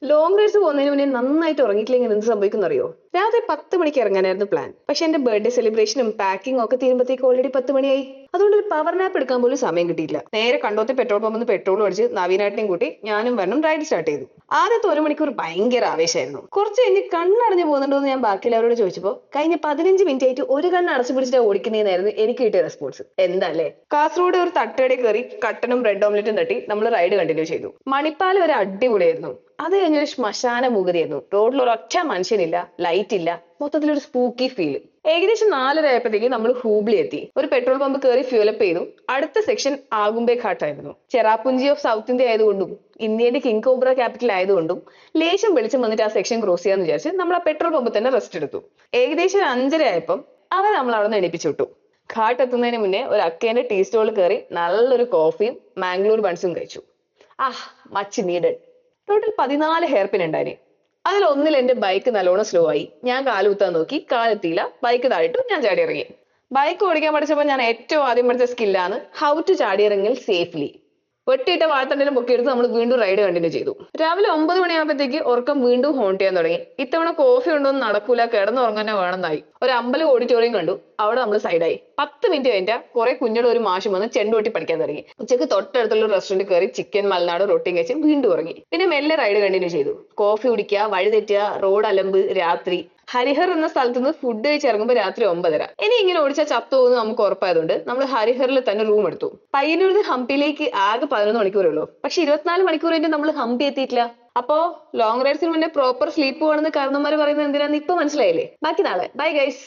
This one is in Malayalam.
ലോങ് റൈഡ്സ് പോകുന്നതിന് മുന്നേ നന്നായിട്ട് ഉറങ്ങിയിട്ടില്ലെങ്കിൽ എന്ത് സംഭവിക്കുന്ന അറിയോ? രാത്രി 10 മണിക്ക് ഇറങ്ങാനായിരുന്നു പ്ലാൻ. പക്ഷെ എന്റെ ബർത്ത്ഡേ സെലിബ്രേഷനും പാക്കിംഗ് ഒക്കെ തീരുമ്പോഴത്തേക്ക് ഓൾറെഡി 10 മണിയായി. അതുകൊണ്ട് ഒരു പവർ നാപ്പ് എടുക്കാൻ പോലും സമയം കിട്ടിയില്ല. നേരെ കണ്ടോത്തെ പെട്രോൾ പമ്പിൽ നിന്ന് പെട്രോൾ അടിച്ച് നവീനാട്ടിനെയും കൂട്ടി ഞാനും വരണം റൈഡ് സ്റ്റാർട്ട് ചെയ്തു. ആദ്യത്തെ 1 മണിക്കൂർ ഭയങ്കര ആവേശമായിരുന്നു. കുറച്ച് കഴിഞ്ഞ് കണ്ണടഞ്ഞു പോകുന്നുണ്ടോ എന്ന് ഞാൻ ബാക്കിയുള്ളവരോട് ചോദിച്ചപ്പോൾ കഴിഞ്ഞ 15 മിനിറ്റ് ആയിട്ട് ഒരു കണ്ണ് അടച്ചു പിടിച്ചിട്ട് ഓടിക്കുന്നതെന്നായിരുന്നു എനിക്ക് കിട്ടിയ റെസ്പോൺസ്. എന്താല്ലേ? കാസർഗോഡ് ഒരു തട്ടുകടയിൽ കയറി കട്ടനും ബ്രെഡ് ഓംലെറ്റും തട്ടി നമ്മൾ റൈഡ് കണ്ടിന്യൂ ചെയ്തു. മണിപ്പാൽ വരെ അടിപൊളിയായിരുന്നു. അത് കഴിഞ്ഞൊരു ശ്മശാന മൂകതയായിരുന്നു. റോഡിൽ ഒരൊറ്റ മനുഷ്യനില്ല, ലൈറ്റ് ഇല്ല, മൊത്തത്തിലൊരു സ്പൂക്കി ഫീൽ. ഏകദേശം 4:30 ആയപ്പോഴത്തേക്ക് നമ്മൾ ഹൂബ്ലി എത്തി. ഒരു പെട്രോൾ പമ്പ് കയറി ഫ്യൂലപ്പ് ചെയ്തു. അടുത്ത സെക്ഷൻ ആഗുംബെ ഘാട്ട് ആയിരുന്നു. ചെറാപ്പുഞ്ചി ഓഫ് സൗത്ത് ഇന്ത്യ ആയതുകൊണ്ടും ഇന്ത്യയുടെ കിങ് കോബ്ര ക്യാപിറ്റൽ ആയതുകൊണ്ടും ലേശം വെളിച്ചം വന്നിട്ട് ആ സെക്ഷൻ ക്രോസ് ചെയ്യാന്ന് വിചാരിച്ച് നമ്മൾ ആ പെട്രോൾ പമ്പിൽ തന്നെ റെസ്റ്റ് എടുത്തു. ഏകദേശം 5:30 ആയപ്പം അവർ നമ്മൾ അവിടെ നിന്ന് എണീപ്പിച്ചു വിട്ടു. ഘാട്ട് എത്തുന്നതിന് മുന്നേ ഒരു അക്കേന്റെ ടീ സ്റ്റോളിൽ കയറി നല്ലൊരു കോഫിയും മാംഗ്ലൂർ ബൺസും കഴിച്ചു. Much needed. Total 14 hair pin ഉണ്ടായിരുന്നു. അതിൽ ഒന്നിൽ എന്റെ ബൈക്ക് നല്ലോണം സ്ലോ ആയി. ഞാൻ കാലുകുത്താൻ നോക്കി, കാലെത്തിയില്ല. ബൈക്ക് താഴിട്ടു, ഞാൻ ചാടി ഇറങ്ങി. ബൈക്ക് ഓടിക്കാൻ പഠിച്ചപ്പോൾ ഞാൻ ഏറ്റവും ആദ്യം പഠിച്ച സ്കില്ലാണ് ഹൗ ടു ചാടി ഇറങ്ങൽ സേഫ്ലി. വെട്ടിയിട്ട വാഴത്തണ്ടിനെ പൊക്കിയെടുത്ത് നമ്മൾ വീണ്ടും റൈഡ് കണ്ടിന്യൂ ചെയ്തു. രാവിലെ 9 മണിയാകുമ്പോഴത്തേക്ക് ഉറക്കം വീണ്ടും ഹോണ്ട് ചെയ്യാൻ തുടങ്ങി. ഇത്തവണ കോഫി ഉണ്ടോന്ന് നടക്കൂല, കിടന്നുറങ്ങാൻ തന്നെ വേണമെന്നായി. ഒരു അമ്പലം ഓഡിറ്റോറിയം കണ്ടു, അവിടെ നമ്മൾ സൈഡായി. 10 മിനിറ്റ് കഴിഞ്ഞാൽ കുറെ കുഞ്ഞുടെ ഒരു മാഷും വന്ന് ചെണ്ടുകൊട്ടി പഠിക്കാൻ തുടങ്ങി. ഉച്ചക്ക് തൊട്ടടുത്തുള്ള റെസ്റ്റോറന്റ് കയറി ചിക്കൻ മലനാട് റൊട്ടിയും കഴിച്ച് വീണ്ടും ഉറങ്ങി. പിന്നെ മെല്ലെ റൈഡ് കണ്ടിന്യൂ ചെയ്തു. കോഫി കുടിക്കുക, വഴി തെറ്റുക, റോഡ് അലമ്പ്, രാത്രി. ഹരിഹർ എന്ന സ്ഥലത്ത് നിന്ന് ഫുഡ് കഴിച്ചിറങ്ങുമ്പോൾ രാത്രി 9:30. ഇനി ഇങ്ങനെ ഓടിച്ചാൽ ചത്തുപോകുന്നു നമുക്ക് ഉറപ്പായതുകൊണ്ട് നമ്മൾ ഹരിഹറിൽ തന്നെ റൂം എടുത്തു. പയ്യന്നൂരിൽ ഹംപിയിലേക്ക് ആകെ 11 മണിക്കൂറേ ഉള്ളൂ. പക്ഷെ 24 മണിക്കൂർ കഴിഞ്ഞ് നമ്മൾ ഹംപി എത്തിയിട്ടില്ല. അപ്പോ ലോങ് റൈഡ്സിന് മുന്നേ പ്രോപ്പർ സ്ലീപ്പ് വേണമെന്ന് കാരണവന്മാർ പറയുന്നത് എന്തിനാന്ന് ഇപ്പൊ മനസ്സിലായില്ലേ? ബാക്കി നാളെ. Bye guys.